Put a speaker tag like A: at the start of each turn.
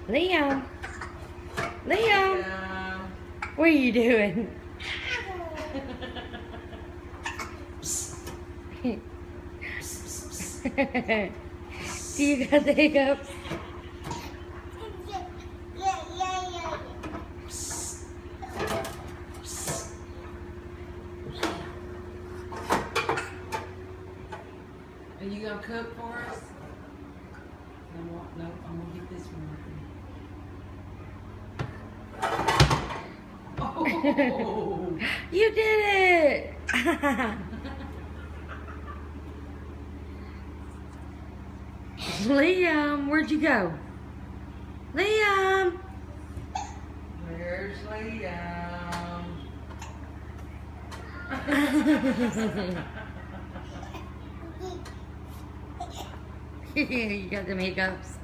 A: Liam. Liam. What are you doing? Do you got the hiccups?
B: Are you gonna cook for us? No, I'm gonna get this one. Oh!
A: You did it! Liam, where'd you go? Liam!
B: Where's Liam?
A: You got them hiccups.